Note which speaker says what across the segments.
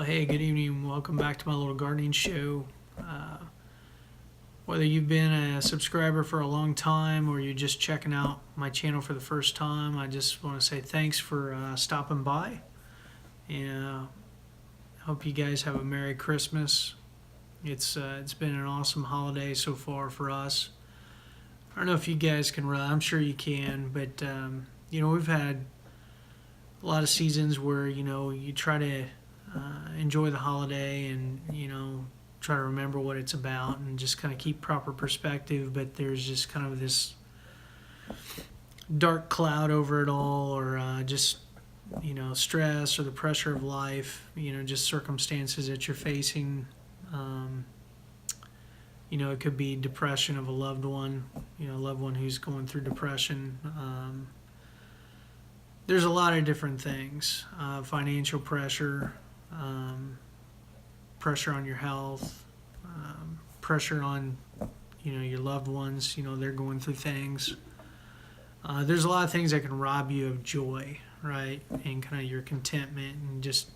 Speaker 1: Hey, good evening. Welcome back to my little gardening show. Uh, Whether you've been a subscriber for a long time or you're just checking out my channel for the first time, I just want to say thanks for stopping by. And hope you guys have a Merry Christmas. It's been an awesome holiday so far for us. I don't know if you guys can really, I'm sure you can, but we've had a lot of seasons where you try to enjoy the holiday and try to remember what it's about and just kind of keep proper perspective, but there's just kind of this dark cloud over it all, or just stress or the pressure of life, just circumstances that you're facing. It could be depression of a loved one, a loved one who's going through depression. There's a lot of different things, financial pressure, pressure on your health, pressure on your loved ones. They're going through things. There's a lot of things that can rob you of joy, right, and kind of your contentment and just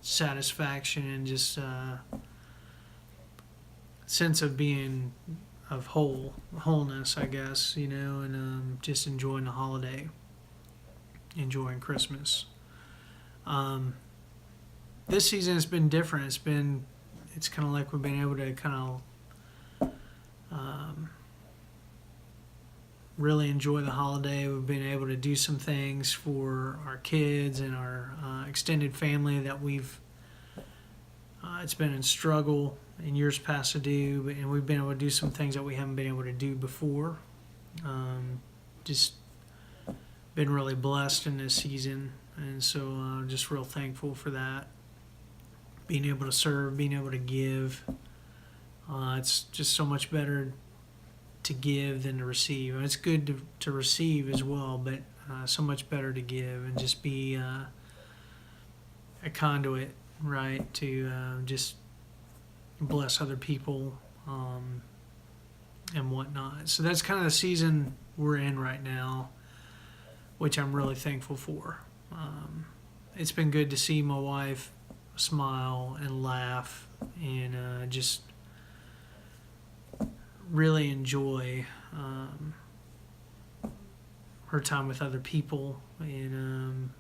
Speaker 1: satisfaction and just sense of being of wholeness, I guess, and just enjoying the holiday, enjoying Christmas. This season has been different. It's kind of like we've been able to kind of really enjoy the holiday. We've been able to do some things for our kids and our extended family that it's been in struggle in years past to do, and we've been able to do some things that we haven't been able to do before. Just been really blessed in this season, and so just real thankful for that. Being able to serve, being able to give. It's just so much better to give than to receive. And it's good to receive as well, but so much better to give and just be a conduit, right, to just bless other people and whatnot. So that's kind of the season we're in right now, which I'm really thankful for. It's been good to see my wife smile and laugh and just really enjoy her time with other people and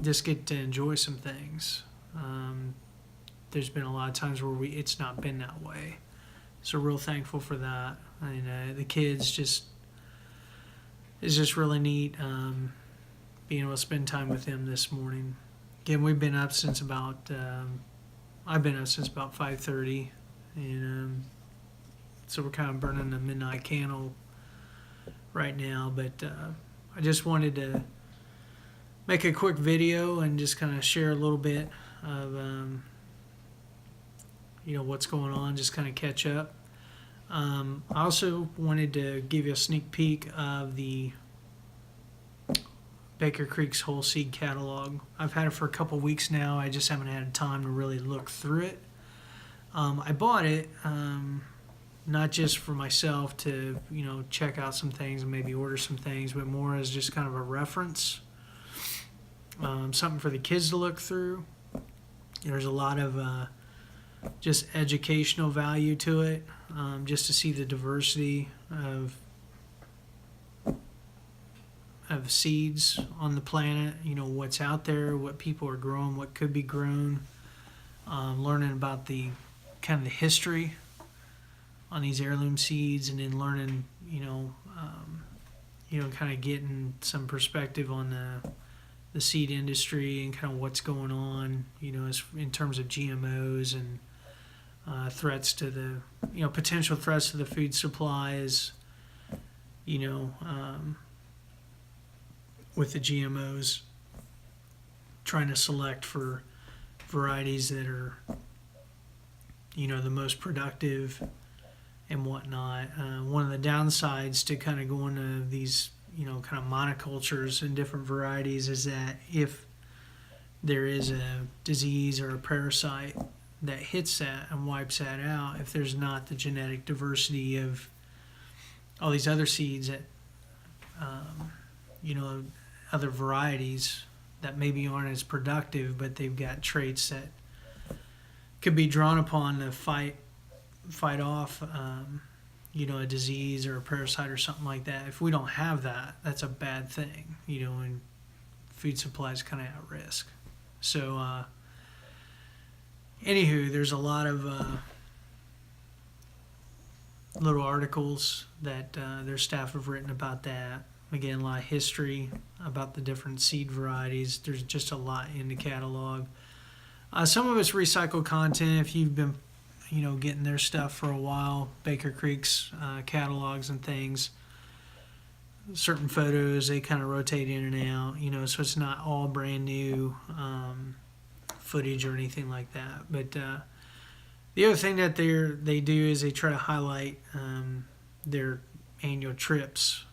Speaker 1: just get to enjoy some things. There's been a lot of times where it's not been that way, so real thankful for that. And the kids it's just really neat being able to spend time with them this morning. Again, we've been up since about I've been up since about 5:30, and so we're kind of burning the midnight candle right now. But I just wanted to make a quick video and just kind of share a little bit of what's going on, just kind of catch up. I also wanted to give you a sneak peek of the Baker Creek's whole seed catalog. I've had it for a couple weeks now. I just haven't had time to really look through it. I bought it not just for myself to check out some things and maybe order some things, but more as just kind of a reference, something for the kids to look through. There's a lot of just educational value to it, just to see the diversity of seeds on the planet, what's out there, what people are growing, what could be grown, learning about the kind of the history on these heirloom seeds, and then learning, kind of getting some perspective on the seed industry and kind of what's going on, as in terms of GMOs and threats to the, potential threats to the food supply is, with the GMOs, trying to select for varieties that are, the most productive and whatnot. One of the downsides to kind of going to these, kind of monocultures and different varieties is that if there is a disease or a parasite that hits that and wipes that out, if there's not the genetic diversity of all these other seeds that, other varieties that maybe aren't as productive, but they've got traits that could be drawn upon to fight off, a disease or a parasite or something like that. If we don't have that, that's a bad thing, and food supply is kind of at risk. So, anywho, there's a lot of little articles that their staff have written about that. Again, a lot of history about the different seed varieties. There's just a lot in the catalog. Some of it's recycled content. If you've been, getting their stuff for a while, Baker Creek's catalogs and things, certain photos, they kind of rotate in and out, so it's not all brand new footage or anything like that. But the other thing that they do is they try to highlight their annual trips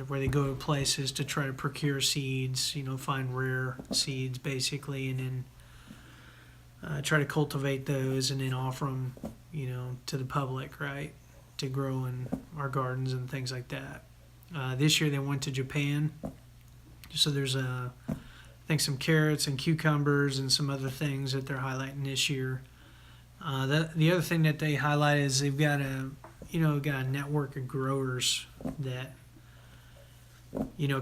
Speaker 1: where they go to places to try to procure seeds, find rare seeds basically, and then try to cultivate those and then offer them, to the public, right, to grow in our gardens and things like that. This year they went to Japan, so there's I think some carrots and cucumbers and some other things that they're highlighting this year. The other thing that they highlight is they've got a network of growers that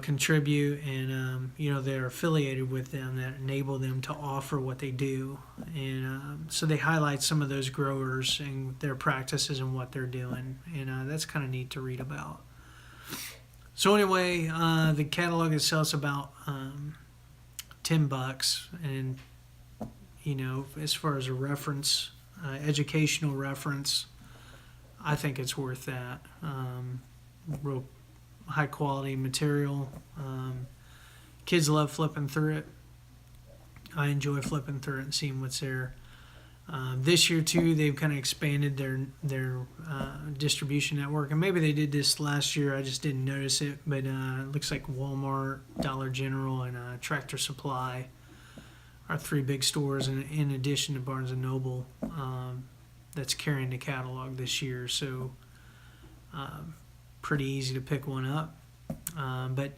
Speaker 1: contribute, and they're affiliated with them that enable them to offer what they do, and so they highlight some of those growers and their practices and what they're doing, and that's kind of neat to read about. So anyway, the catalog itself is about $10, and as far as a reference, educational reference, I think it's worth that. Real high quality material. Kids love flipping through it. I enjoy flipping through it and seeing what's there. This year too, they've kind of expanded their distribution network, and maybe they did this last year. I just didn't notice it, but it looks like Walmart, Dollar General, and Tractor Supply are three big stores, in addition to Barnes and Noble, that's carrying the catalog this year. So pretty easy to pick one up, but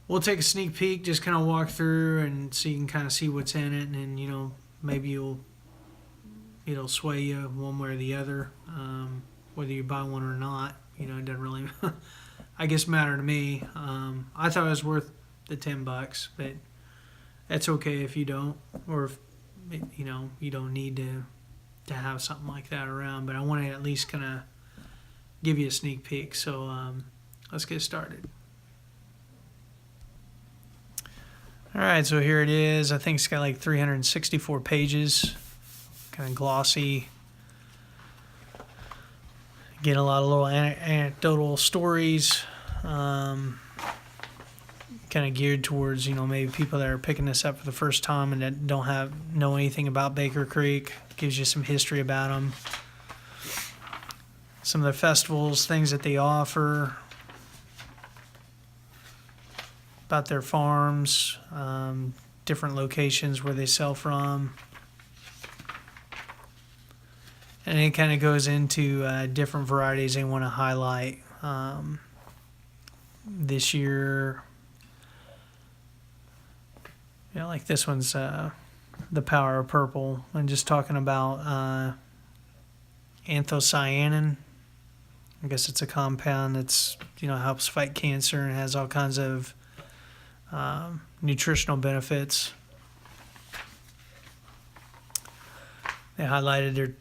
Speaker 1: we'll take a sneak peek, just kind of walk through and so you can kind of see what's in it, and then maybe it'll sway you one way or the other, whether you buy one or not. It doesn't really I guess matter to me. I thought it was worth the $10, but that's okay if you don't, or if you don't need to have something like that around. But I want to at least kind of give you a sneak peek. So let's get started. All right, so here it is. I think it's got like 364 pages, kind of glossy. Get a lot of little anecdotal stories, kind of geared towards maybe people that are picking this up for the first time and that don't know anything about Baker Creek. Gives you some history about them, some of the festivals, things that they offer, about their farms, different locations where they sell from. And it kind of goes into different varieties they want to highlight. This year, like this one's The Power of Purple, and just talking about anthocyanin. I guess it's a compound that's helps fight cancer and has all kinds of nutritional benefits. They highlighted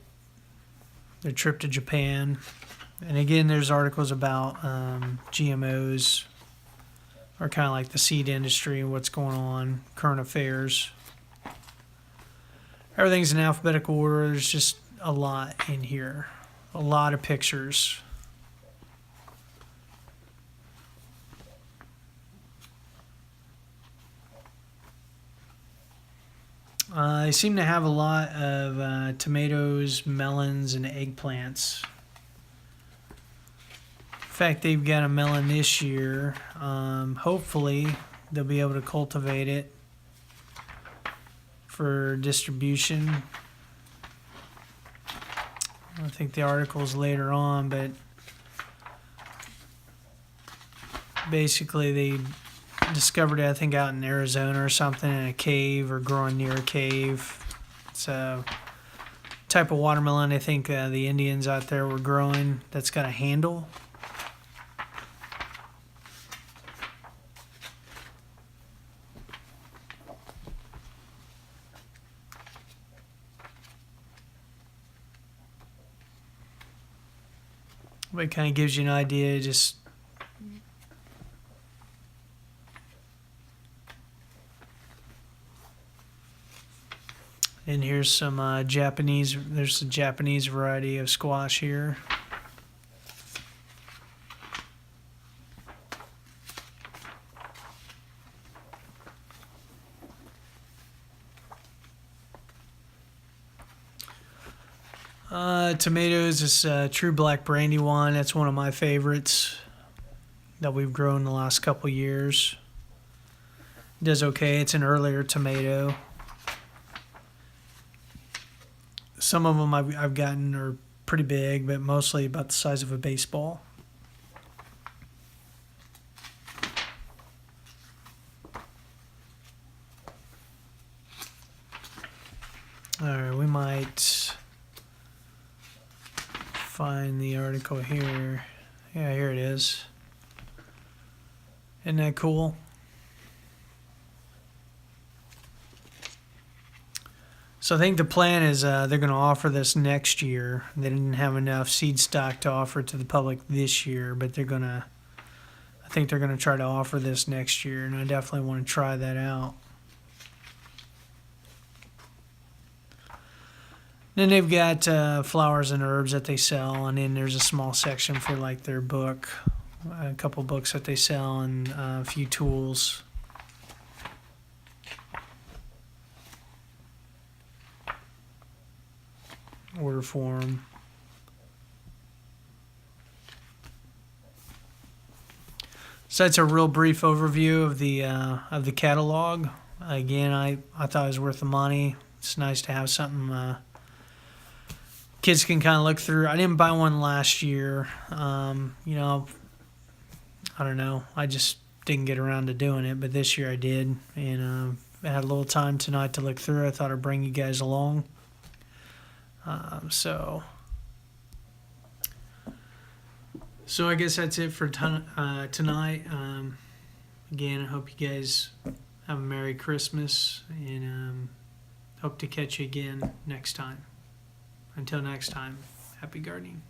Speaker 1: their trip to Japan, and again, there's articles about GMOs, or kind of like the seed industry and what's going on, current affairs. Everything's in alphabetical order. There's just a lot in here, a lot of pictures. They seem to have a lot of tomatoes, melons, and eggplants. In fact, they've got a melon this year. Hopefully, they'll be able to cultivate it for distribution. I think the article's later on, but basically they discovered it, I think, out in Arizona or something in a cave or growing near a cave. It's a type of watermelon I think the Indians out there were growing that's got a handle. But it kind of gives you an idea, just and here's some Japanese, there's a Japanese variety of squash here. Tomatoes, this True Black Brandy one, that's one of my favorites that we've grown the last couple years. It does okay, it's an earlier tomato. Some of them I've gotten are pretty big, but mostly about the size of a baseball. All right, we might find the article here. Yeah, here it is. Isn't that cool? So I think the plan is they're going to offer this next year. They didn't have enough seed stock to offer to the public this year, but I think they're going to try to offer this next year, and I definitely want to try that out. Then they've got flowers and herbs that they sell, and then there's a small section for like their book, a couple books that they sell, and a few tools. Order form. So that's a real brief overview of the catalog. Again, I thought it was worth the money. It's nice to have something kids can kind of look through. I didn't buy one last year. You know, I don't know. I just didn't get around to doing it, but this year I did, and I had a little time tonight to look through. I thought I'd bring you guys along. So I guess that's it for tonight. Again, I hope you guys have a Merry Christmas, and hope to catch you again next time. Until next time, happy gardening.